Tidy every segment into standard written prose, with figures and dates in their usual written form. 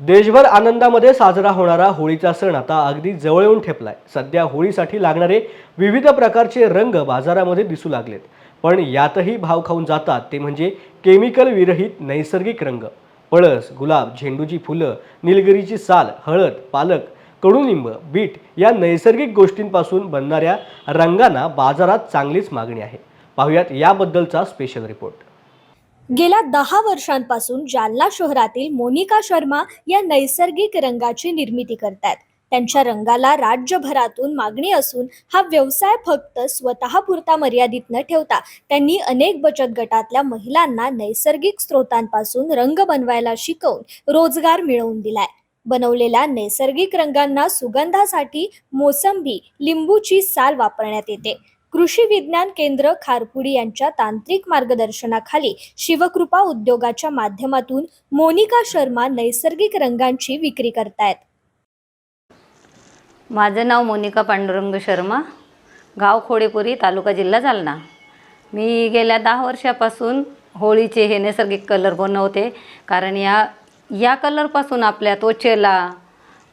देशभर आनंदामध्ये साजरा होणारा होळीचा सण आता अगदी जवळ येऊन ठेपलाय। सध्या होळीसाठी लागणारे विविध प्रकारचे रंग बाजारामध्ये दिसू लागलेत, पण यातही भाव खाऊन जातात ते म्हणजे केमिकल विरहित नैसर्गिक रंग। पळस, गुलाब, झेंडूची फुलं, निलगिरीची साल, हळद, पालक, कडुलिंब, बीट या नैसर्गिक गोष्टींपासून बनणाऱ्या रंगांना बाजारात चांगलीच मागणी आहे। पाहुयात याबद्दलचा स्पेशल रिपोर्ट। गेल्या 10 वर्षांपासून जालना शहरातील मोनिका शर्मा या नैसर्गिक रंगाची निर्मिती करतात। त्यांच्या रंगाला राज्यभरातून मागणी असून हा व्यवसाय फक्त स्वतःपुरता मर्यादित न ठेवता त्यांनी अनेक बचत गटातल्या महिलांना नैसर्गिक स्रोतांपासून रंग बनवायला शिकवून रोजगार मिळवून दिलाय। बनवलेल्या नैसर्गिक रंगांना सुगंधासाठी मोसंबी, लिंबूची साल वापरण्यात येते। कृषी विज्ञान केंद्र खारपुडी यांच्या तांत्रिक मार्गदर्शनाखाली शिवकृपा उद्योगाच्या माध्यमातून मोनिका शर्मा नैसर्गिक रंगांची विक्री करतायत। माझं नाव मोनिका पांडुरंग शर्मा, गाव खोडेपुरी, तालुका जिल्हा जालना। मी गेल्या 10 वर्षापासून होळीचे हे नैसर्गिक कलर बनवते, कारण या कलरपासून आपल्या त्वचेला,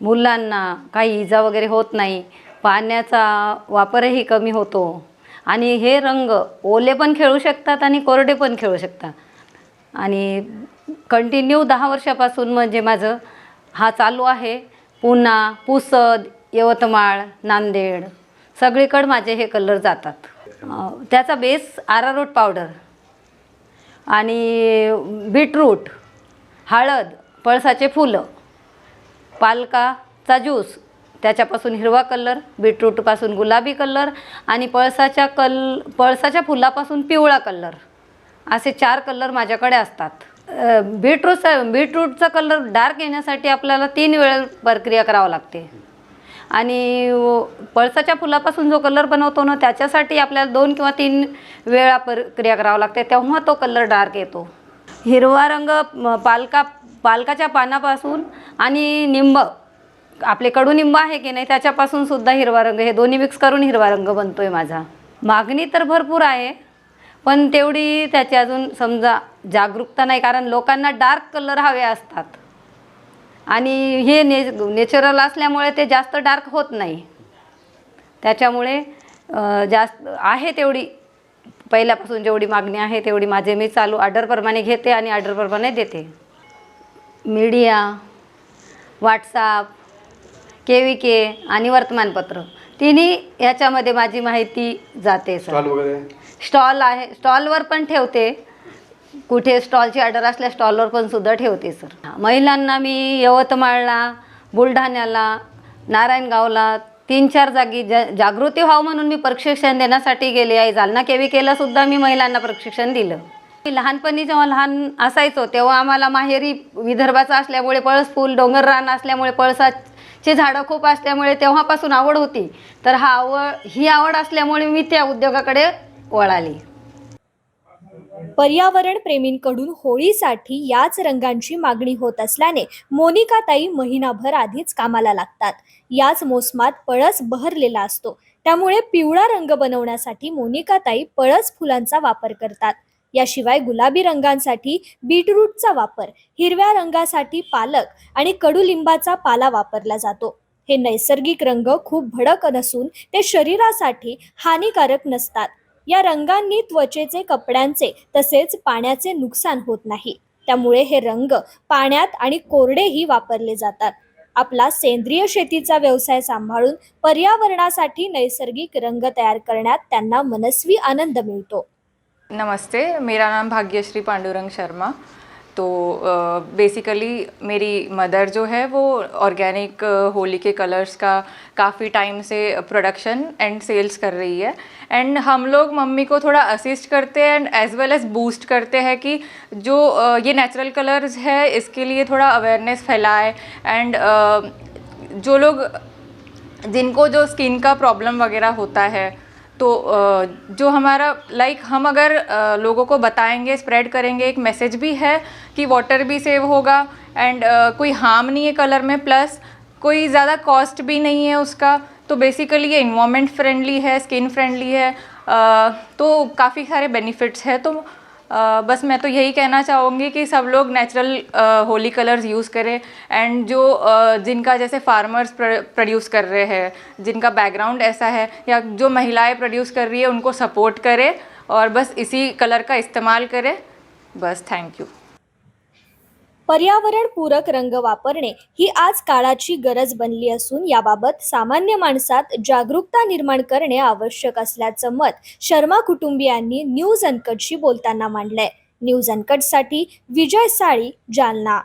मुलांना काही इजा वगैरे होत नाही, पाण्याचा वापरही कमी होतो आणि हे रंग ओले पण खेळू शकतात आणि कोरडे पण खेळू शकतात। आणि कंटिन्यू 10 वर्षापासून म्हणजे माझं हा चालू आहे। पुणा, पुसद, यवतमाळ, नांदेड सगळीकडे माझे हे कलर जातात। त्याचा बेस अरारोट पावडर आणि बीटरूट, हळद, पळसाचे फुलं, पालकाचा ज्यूस, त्याच्यापासून हिरवा कलर, बीटरूटपासून गुलाबी कलर आणि पळसाच्या फुलापासून पिवळा कलर, असे 4 कलर माझ्याकडे असतात। बीटरूटचा कलर डार्क येण्यासाठी आपल्याला 3 वेळा प्रक्रिया करावी लागते आणि पळसाच्या फुलापासून जो कलर बनवतो ना, त्याच्यासाठी आपल्याला 2 किंवा 3 वेळा प्रक्रिया करावी लागते, तेव्हा तो कलर डार्क येतो। हिरवा रंग पालकाच्या पानापासून आणि निंब, आपले कडुनिंब आहे की नाही, त्याच्यापासून सुद्धा हिरवा रंग, हे दोन्ही मिक्स करून हिरवा रंग बनतोय माझा। मागणी तर भरपूर आहे, पण तेवढी त्याची अजून समजा जागरूकता नाही, कारण लोकांना डार्क कलर हवे असतात आणि हे नेचरल असल्यामुळे ते जास्त डार्क होत नाही। त्याच्यामुळे जास्त आहे तेवढी, पहिल्यापासून जेवढी मागणी आहे तेवढी मी चालू ऑर्डरप्रमाणे घेते आणि ऑर्डरप्रमाणे देते। मीडिया, व्हॉट्सॲप, KVK आणि वर्तमानपत्र तिन्ही याच्यामध्ये माझी माहिती जाते। स्टॉल आहे, स्टॉलवर पण ठेवते, कुठे स्टॉलची ऑर्डर असल्या स्टॉलवर पण सुद्धा ठेवते सर। महिलांना मी यवतमाळला, बुलढाण्याला, नारायणगावला 3-4 जागी जागृती व्हावं म्हणून मी प्रशिक्षण देण्यासाठी गेले आहे। जालना KVKला सुद्धा मी महिलांना प्रशिक्षण दिलं। लहानपणी जेव्हा लहान असायचो तेव्हा आम्हाला माहेरी विदर्भाचा असल्यामुळे पळस फूल, डोंगर रान असल्यामुळे, पळसाची झाडं खूप असल्यामुळे तेव्हापासून आवड होती। तर ही आवड असल्यामुळे मी त्या उद्योगाकडे वळाली। पर्यावरण प्रेमींकडून होळीसाठी याच रंगांची मागणी होत असल्याने मोनिकाताई महिनाभर आधीच कामाला लागतात। याच मोसमात पळस बहरलेला असतो, त्यामुळे पिवळा रंग बनवण्यासाठी मोनिकाताई पळस फुलांचा वापर करतात। याशिवाय गुलाबी रंगांसाठी बीटरूटचा वापर, हिरव्या रंगासाठी पालक आणि कडुलिंबाचा पाला वापरला जातो। हे नैसर्गिक रंग खूप भडक नसून ते शरीरासाठी हानिकारक नसतात। या रंगांनी त्वचेचे, कपड्यांचे तसेच पाण्याचे नुकसान होत नाही, त्यामुळे हे रंग पाण्यात आणि कोरडेही वापरले जातात। आपला सेंद्रिय शेतीचा व्यवसाय सांभाळून पर्यावरणासाठी नैसर्गिक रंग तयार करण्यात त्यांना मनस्वी आनंद मिळतो। नमस्ते, मेरा नाम भाग्यश्री पांडुरंग शर्मा। तो बेसिकली मेरी मदर जो है वो ऑर्गेनिक होली के कलर्स का काफ़ी टाइम से प्रोडक्शन एंड सेल्स कर रही है, एंड हम लोग मम्मी को थोड़ा असिस्ट करते हैं एंड एज वेल एज बूस्ट करते हैं कि जो ये नेचुरल कलर्स है इसके लिए थोड़ा अवेयरनेस फैलाए। एंड जो लोग जिनको जो स्किन का प्रॉब्लम वगैरह होता है, तो जो हमारा हम अगर लोगों को बताएंगे, स्प्रेड करेंगे, एक मैसेज भी है कि वाटर भी सेव होगा एंड कोई हार्म नहीं है कलर में, प्लस कोई ज़्यादा कॉस्ट भी नहीं है उसका। तो बेसिकली ये इन्वायरमेंट फ्रेंडली है, स्किन फ्रेंडली है, तो काफ़ी सारे बेनिफिट्स है। तो बस मैं तो यही कहना चाहूँगी कि सब लोग नेचुरल होली कलर्स यूज़ करें एंड जो जिनका जैसे फार्मर्स प्रोड्यूस कर रहे हैं, जिनका बैकग्राउंड ऐसा है या जो महिलाएं प्रोड्यूस कर रही है उनको सपोर्ट करें और बस इसी कलर का इस्तेमाल करें. बस थैंक यू. पर्यावरणपूरक रंग वापरणे ही आज काळाची गरज बनली असून याबाबत सामान्य माणसात जागरूकता निर्माण करणे आवश्यक असल्याचं मत शर्मा कुटुंबियांनी न्यूज अनकटशी बोलताना मांडलंय. न्यूज अनकटसाठी विजय साळी, जालना.